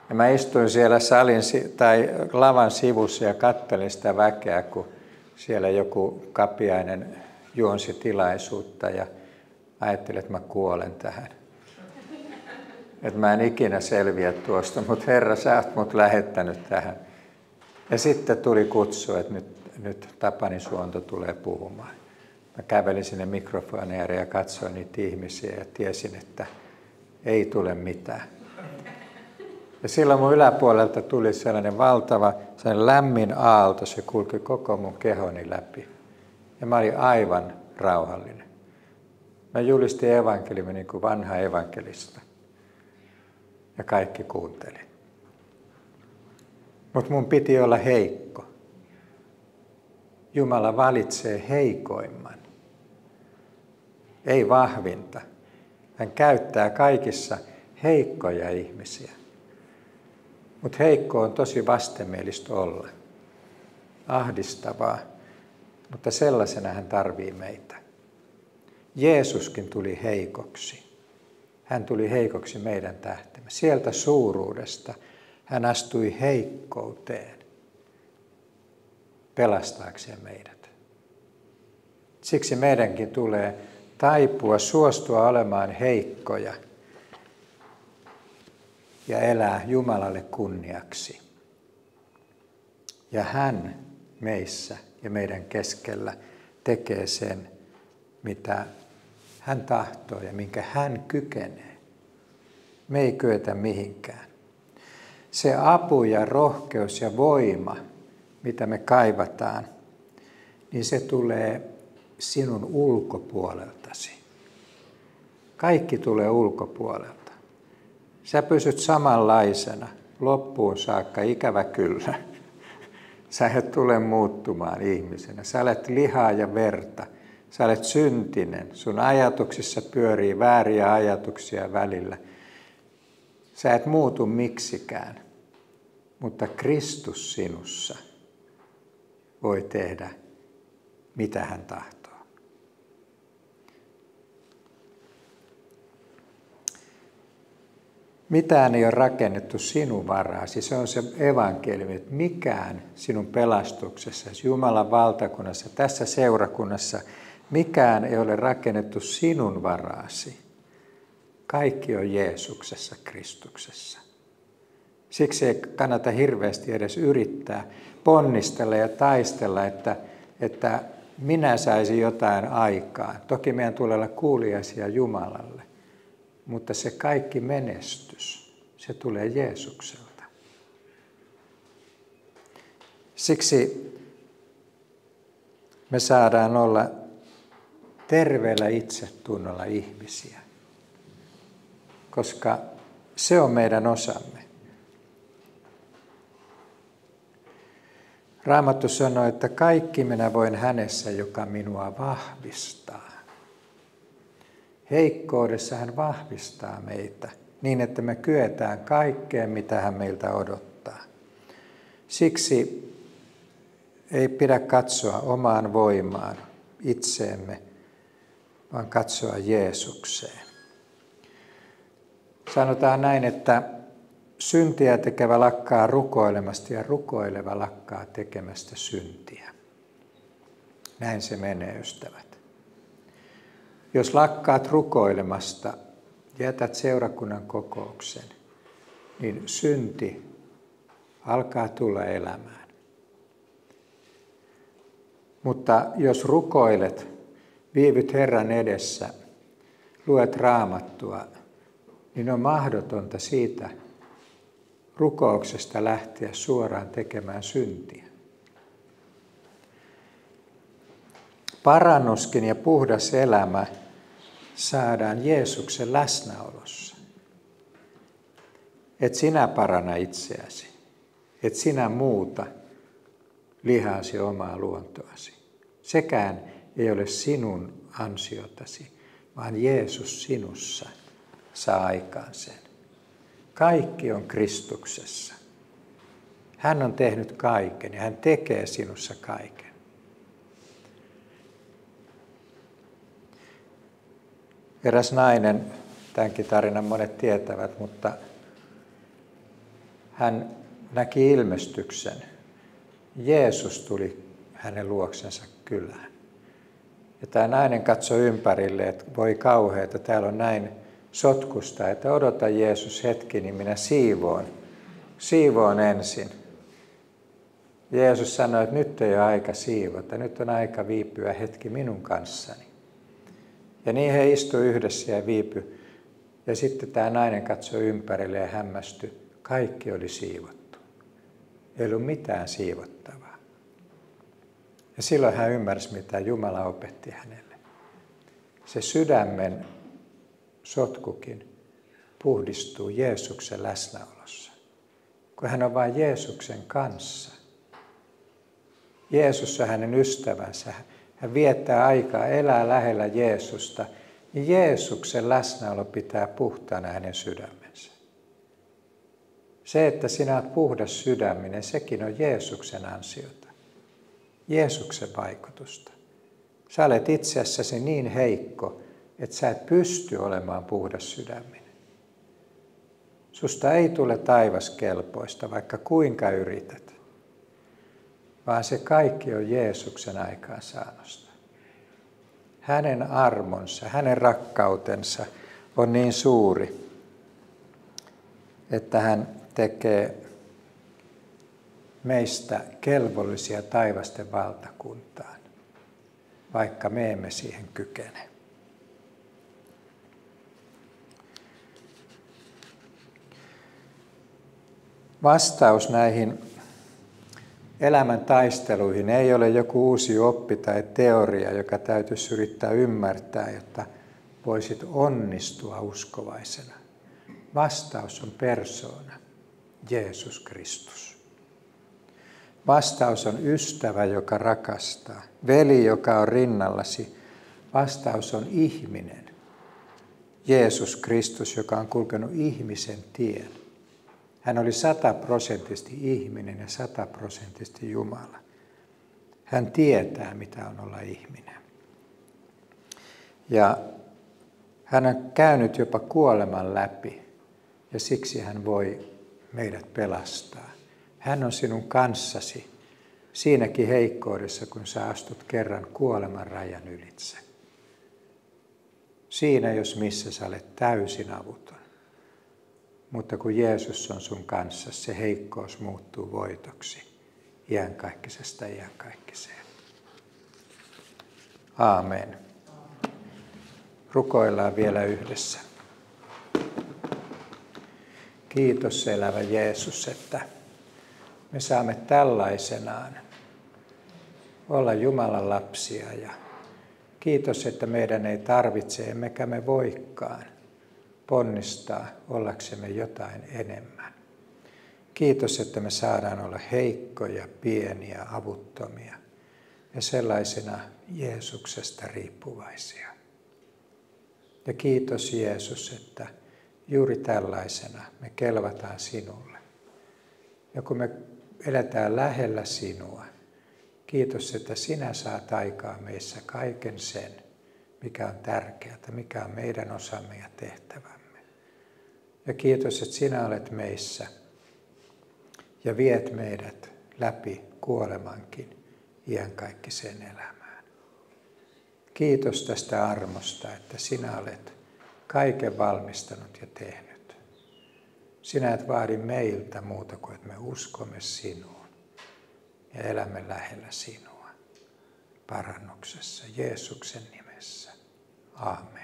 Ja mä istuin siellä lavan sivussa ja kattelin sitä väkeä, kun siellä joku kapiainen juonsi tilaisuutta ja ajattelin, että mä kuolen tähän. Että mä en ikinä selviä tuosta, mutta Herra, sä oot mut lähettänyt tähän. Ja sitten tuli kutsu, että nyt Tapani Suonto tulee puhumaan. Mä kävelin sinne mikrofonin ääreen ja katsoin niitä ihmisiä ja tiesin, että ei tule mitään. Ja silloin mun yläpuolelta tuli sellainen valtava, sellainen lämmin aalto, se kulki koko mun kehoni läpi. Ja mä olin aivan rauhallinen. Mä julistin evankeliumin niin kuin vanha evankelista. Ja kaikki kuunteli. Mutta mun piti olla heikko. Jumala valitsee heikoimman. Ei vahvinta. Hän käyttää kaikissa heikkoja ihmisiä. Mutta heikko on tosi vastenmielistä olla. Ahdistavaa. Mutta sellaisena hän tarvii meitä. Jeesuskin tuli heikoksi. Hän tuli heikoksi meidän tähtemme. Sieltä suuruudesta hän astui heikkouteen pelastaakseen meidät. Siksi meidänkin tulee taipua, suostua olemaan heikkoja ja elää Jumalalle kunniaksi. Ja hän meissä ja meidän keskellä tekee sen, mitä hän tahtoo ja minkä hän kykenee. Me ei kyetä mihinkään. Se apu ja rohkeus ja voima, mitä me kaivataan, niin se tulee sinun ulkopuoleltasi. Kaikki tulee ulkopuolelta. Sä pysyt samanlaisena loppuun saakka, ikävä kyllä. Sä et tule muuttumaan ihmisenä. Sä olet lihaa ja verta. Sä olet syntinen. Sun ajatuksissa pyörii vääriä ajatuksia välillä. Sä et muutu miksikään, mutta Kristus sinussa voi tehdä, mitä hän tahtoo. Mitään ei ole rakennettu sinun varaasi. Se on se evankeliumi, että mikään sinun pelastuksessasi, Jumalan valtakunnassa, tässä seurakunnassa, mikään ei ole rakennettu sinun varaasi. Kaikki on Jeesuksessa, Kristuksessa. Siksi ei kannata hirveästi edes yrittää ponnistella ja taistella, että minä saisin jotain aikaa. Toki meidän tulee olla kuuliaisia Jumalalle, mutta se kaikki menestys, se tulee Jeesukselta. Siksi me saadaan olla terveellä itsetunnolla ihmisiä, koska se on meidän osamme. Raamattu sanoo, että kaikki minä voin hänessä, joka minua vahvistaa. Heikkoudessa hän vahvistaa meitä niin, että me kyetään kaikkeen, mitä hän meiltä odottaa. Siksi ei pidä katsoa omaan voimaan itseemme, vaan katsoa Jeesukseen. Sanotaan näin, että syntiä tekevä lakkaa rukoilemasta ja rukoileva lakkaa tekemästä syntiä. Näin se menee, ystävät. Jos lakkaat rukoilemasta, jätät seurakunnan kokouksen, niin synti alkaa tulla elämään. Mutta jos rukoilet, viivyt Herran edessä, luet Raamattua, niin on mahdotonta siitä rukouksesta lähteä suoraan tekemään syntiä. Parannuskin ja puhdas elämä saadaan Jeesuksen läsnäolossa. Et sinä paranna itseäsi, et sinä muuta lihaasi omaa luontoasi. Sekään ei ole sinun ansiotasi, vaan Jeesus sinussa saa aikaan sen. Kaikki on Kristuksessa. Hän on tehnyt kaiken ja hän tekee sinussa kaiken. Eräs nainen, tämänkin tarinan monet tietävät, mutta hän näki ilmestyksen. Jeesus tuli hänen luoksensa kylään. Ja tämä nainen katsoi ympärille, että voi kauheeta, täällä on näin sotkusta, että odota Jeesus hetki, niin minä siivoon ensin. Jeesus sanoi, että nyt ei ole aika siivota, nyt on aika viipyä hetki minun kanssani. Ja niin he istuivat yhdessä ja viipy. Ja sitten tämä nainen katsoi ympärille ja hämmästyi. Kaikki oli siivottu. Ei ollut mitään siivottavaa. Ja silloin hän ymmärsi, mitä Jumala opetti hänelle. Se sydämen sotkukin puhdistuu Jeesuksen läsnäolossa. Kun hän on vain Jeesuksen kanssa. Jeesus on hänen ystävänsä. Hän viettää aikaa, elää lähellä Jeesusta. Niin Jeesuksen läsnäolo pitää puhtaana hänen sydämensä. Se, että sinä olet puhdas sydäminen, sekin on Jeesuksen ansiota. Jeesuksen vaikutusta. Sä olet itseässäsi niin heikko, että sä et pysty olemaan puhdas sydäminen. Susta ei tule taivaskelpoista, vaikka kuinka yrität, vaan se kaikki on Jeesuksen aikaansaannosta. Hänen armonsa, hänen rakkautensa on niin suuri, että hän tekee meistä kelvollisia taivasten valtakuntaan, vaikka me emme siihen kykene. Vastaus näihin elämän taisteluihin ei ole joku uusi oppi tai teoria, joka täytyisi yrittää ymmärtää, jotta voisit onnistua uskovaisena. Vastaus on persoona, Jeesus Kristus. Vastaus on ystävä, joka rakastaa, veli, joka on rinnallasi, Vastaus on ihminen. Jeesus Kristus, joka on kulkenut ihmisen tien. Hän oli 100% ihminen ja 100% Jumala. Hän tietää, mitä on olla ihminen. Ja hän on käynyt jopa kuoleman läpi ja siksi hän voi meidät pelastaa. Hän on sinun kanssasi siinäkin heikkoudessa, kun sä astut kerran kuoleman rajan ylitse. Siinä, jos missä sä olet täysin avuton. Mutta kun Jeesus on sun kanssa, se heikkous muuttuu voitoksi iankaikkisesta iankaikkiseen. Aamen. Rukoillaan vielä yhdessä. Kiitos elävä Jeesus, että me saamme tällaisenaan olla Jumalan lapsia ja kiitos, että meidän ei tarvitse, emmekä me voikaan ponnistaa ollaksemme jotain enemmän. Kiitos, että me saadaan olla heikkoja, pieniä, avuttomia ja sellaisena Jeesuksesta riippuvaisia. Ja kiitos Jeesus, että juuri tällaisena me kelvataan sinulle. Ja kun me eletään lähellä sinua, kiitos, että sinä saat aikaa meissä kaiken sen, mikä on tärkeää, mikä on meidän osamme ja tehtävämme. Ja kiitos, että sinä olet meissä ja viet meidät läpi kuolemankin iankaikkiseen elämään. Kiitos tästä armosta, että sinä olet kaiken valmistanut ja tehnyt. Sinä et vaadi meiltä muuta kuin, että me uskomme sinuun ja elämme lähellä sinua parannuksessa Jeesuksen nimessä. Aamen.